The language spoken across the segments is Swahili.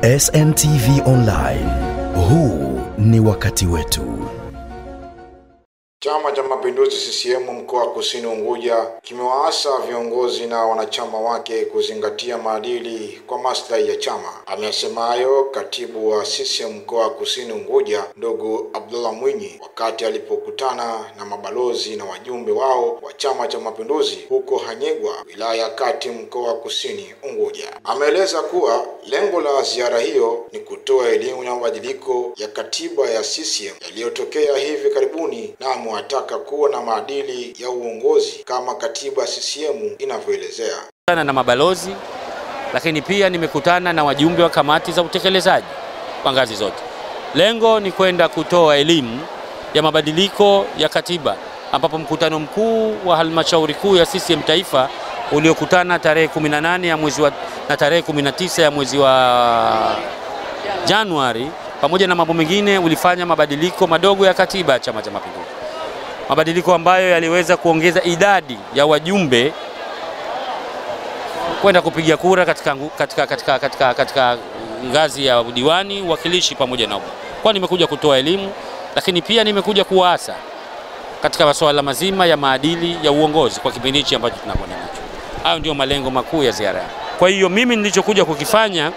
SNTV Online. Huu ni wakati wetu. Chama cha Mapinduzi CCM mkoa wa Kusini Unguja kimewaasa viongozi na wanachama wake kuzingatia maadili kwa maslahi ya chama. Amesema hayo katibu wa CCM mkoa wa Kusini Unguja ndugu Abdullah Mwinyi wakati alipokutana na mabalozi na wajumbe wao wa Chama cha Mapinduzi huko Hanyegwa, wilaya ya Kati, mkoa wa Kusini Unguja. Ameeleza kuwa lengo la ziara hiyo ni kutoa elimu ya mabadiliko ya katiba ya CCM yaliyotokea hivi karibuni na wataka kuwa na maadili ya uongozi kama katiba ya CCM inavyoelezea. Na mabalozi, lakini pia nimekutana na wajumbe wa kamati za utekelezaji kwa ngazi zote. Lengo ni kwenda kutoa elimu ya mabadiliko ya katiba, ambapo mkutano mkuu wa halmashauri kuu ya CCM taifa uliokutana tarehe 18 ya mwezi na tarehe 19 ya mwezi wa Januari, pamoja na mambo mengine, ulifanya mabadiliko madogo ya katiba ya Chama cha Mapinduzi. Mabadiliko ambayo yaliweza kuongeza idadi ya wajumbe kwenda kupiga kura katika ngazi ya diwani, wakilishi pamoja na kwa nimekuja kutoa elimu, lakini pia nimekuja kuwaasa katika masuala mazima ya maadili ya uongozi kwa kipindi hichi ambacho tunakwenda nacho. Hayo ndio malengo makuu ya ziara. Kwa hiyo mimi nilichokuja kukifanya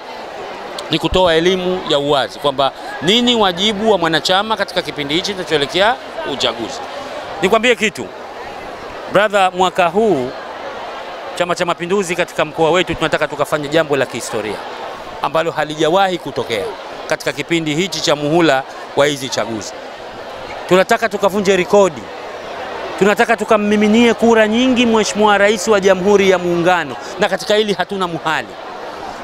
ni kutoa elimu ya uwazi kwamba nini wajibu wa mwanachama katika kipindi hichi tunachoelekea uchaguzi. Nikwambie kitu, brother, mwaka huu Chama cha Mapinduzi katika mkoa wetu tunataka tukafanye jambo la kihistoria ambalo halijawahi kutokea katika kipindi hichi cha muhula wa hizi chaguzi. Tunataka tukavunje rekodi. Tunataka tukammiminie kura nyingi Mheshimiwa Rais wa Jamhuri ya Muungano, na katika hili hatuna muhali.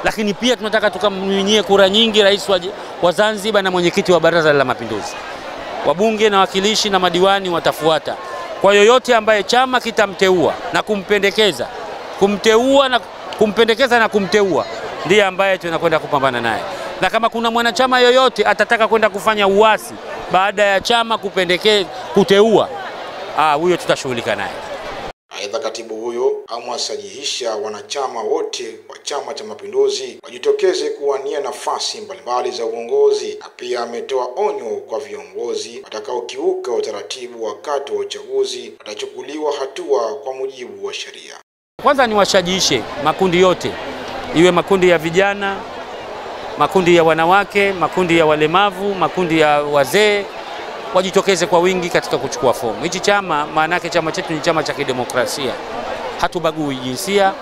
Lakini pia tunataka tukammiminie kura nyingi Rais wa Zanzibar na mwenyekiti wa Baraza la Mapinduzi. Wabunge na wakilishi na madiwani watafuata. Kwa yoyote ambaye chama kitamteua na kumpendekeza, kumteua ndiye ambaye tunakwenda kupambana naye. Na kama kuna mwanachama yoyote atataka kwenda kufanya uasi baada ya chama kuteua, huyo tutashughulika naye. Aidha, katibu huyo amwasajihisha wanachama wote wa Chama cha Mapinduzi wajitokeze kuwania nafasi mbalimbali za uongozi, na pia ametoa onyo kwa viongozi watakaokiuka utaratibu wakati wa uchaguzi watachukuliwa hatua kwa mujibu wa sheria. Kwanza ni washajihishe makundi yote, iwe makundi ya vijana, makundi ya wanawake, makundi ya walemavu, makundi ya wazee, wajitokeze kwa wingi katika kuchukua fomu. Hichi chama, maana yake chama chetu ni chama cha kidemokrasia. Hatubagui jinsia,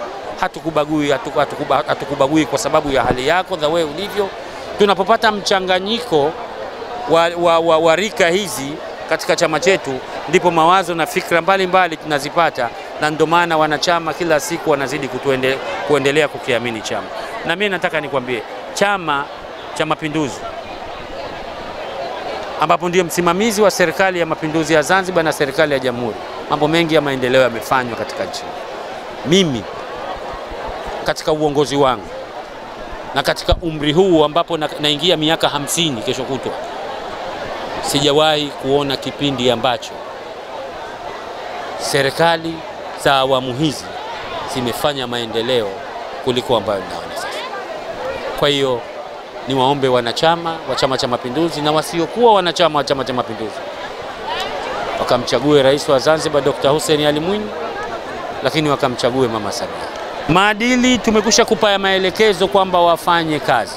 hatukubagui kwa sababu ya hali yako za wewe ulivyo. Tunapopata mchanganyiko wa rika hizi katika chama chetu, ndipo mawazo na fikra mbalimbali tunazipata, na ndio maana wanachama kila siku wanazidi kuendelea kukiamini chama. Na mimi nataka nikwambie, Chama cha Mapinduzi ambapo ndiyo msimamizi wa serikali ya mapinduzi ya Zanzibar na serikali ya Jamhuri, mambo mengi ya maendeleo yamefanywa katika nchi. Mimi katika uongozi wangu na katika umri huu ambapo naingia miaka 50 kesho kutwa, sijawahi kuona kipindi ambacho serikali za awamu hizi zimefanya maendeleo kuliko ambayo naona sasa. Kwa hiyo ni waombe wanachama wa Chama cha Mapinduzi na wasiokuwa wanachama wa Chama cha Mapinduzi wakamchague Rais wa Zanzibar Dr. Hussein Ali Mwinyi, lakini wakamchague Mama Samia. Maadili tumekusha kupa maelekezo kwamba wafanye kazi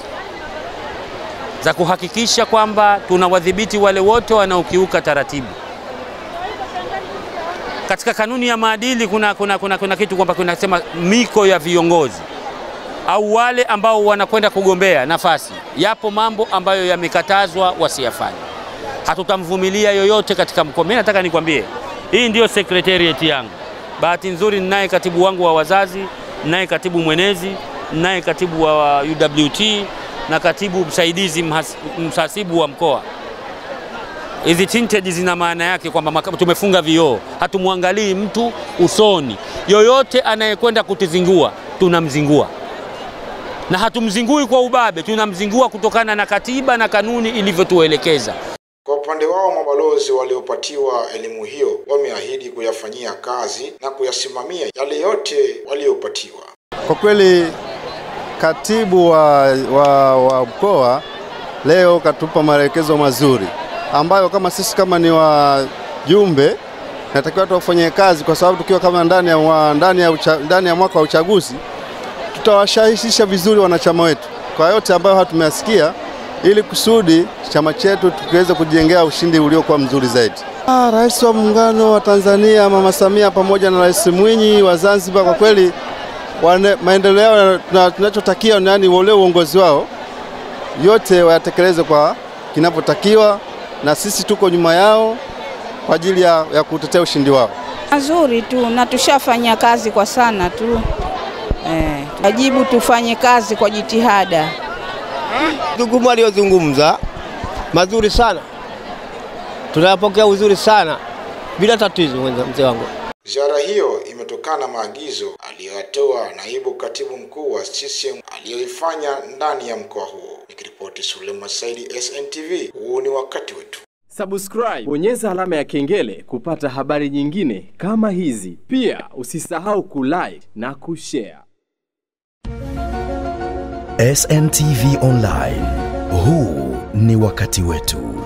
za kuhakikisha kwamba tunawadhibiti wale wote wanaokiuka taratibu. Katika kanuni ya maadili kuna kitu kwamba kunasema miko ya viongozi au wale ambao wanakwenda kugombea nafasi. Yapo mambo ambayo yamekatazwa wasiyafanye. Hatutamvumilia yoyote katika mkoa. Mimi nataka nikwambie, hii ndio secretariat yangu. Bahati nzuri ninaye katibu wangu wa wazazi, ninaye katibu mwenezi, ninaye katibu wa UWT na katibu msaidizi mhasibu wa mkoa. Hizi tinted zina maana yake kwamba tumefunga vioo. Hatumwangalii mtu usoni. Yoyote anayekwenda kutizingua, tunamzingua. Na hatumzingui kwa ubabe, tunamzingua kutokana na katiba na kanuni ilivyotuelekeza. Kwa upande wao, mabalozi waliopatiwa elimu hiyo wameahidi kuyafanyia kazi na kuyasimamia yale yote waliopatiwa. Kwa kweli katibu wa mkoa leo katupa maelekezo mazuri ambayo kama sisi kama ni wajumbe natakiwa tufanye kazi, kwa sababu tukiwa kama ndani ya mwaka wa uchaguzi tutawashawisha vizuri wanachama wetu kwa yote ambayo hatumeyasikia, ili kusudi chama chetu tukiweze kujengea ushindi uliokuwa mzuri zaidi. Rais wa Muungano wa Tanzania Mama Samia pamoja na Rais Mwinyi wa Zanzibar, kwa kweli maendeleo tunachotakia ni wale uongozi wao yote wayatekeleze kwa kinapotakiwa, na sisi tuko nyuma yao kwa ajili ya kutetea ushindi wao. Nzuri tu na tushafanya kazi kwa sana tu. Wajibu tufanye kazi kwa jitihada. Jukumu aliyozungumza mazuri sana. Tunapokea uzuri sana bila tatizo mzee wangu. Ziara hiyo imetokana na maagizo aliyotoa naibu katibu mkuu wa CCM aliyoifanya ndani ya mkoa huo. Nikiripoti Suleiman Saidi, SNTV, huu ni wakati wetu. Subscribe, bonyeza alama ya kengele kupata habari nyingine kama hizi. Pia usisahau kulike na kushare. SNTV Online, huu ni wakati wetu.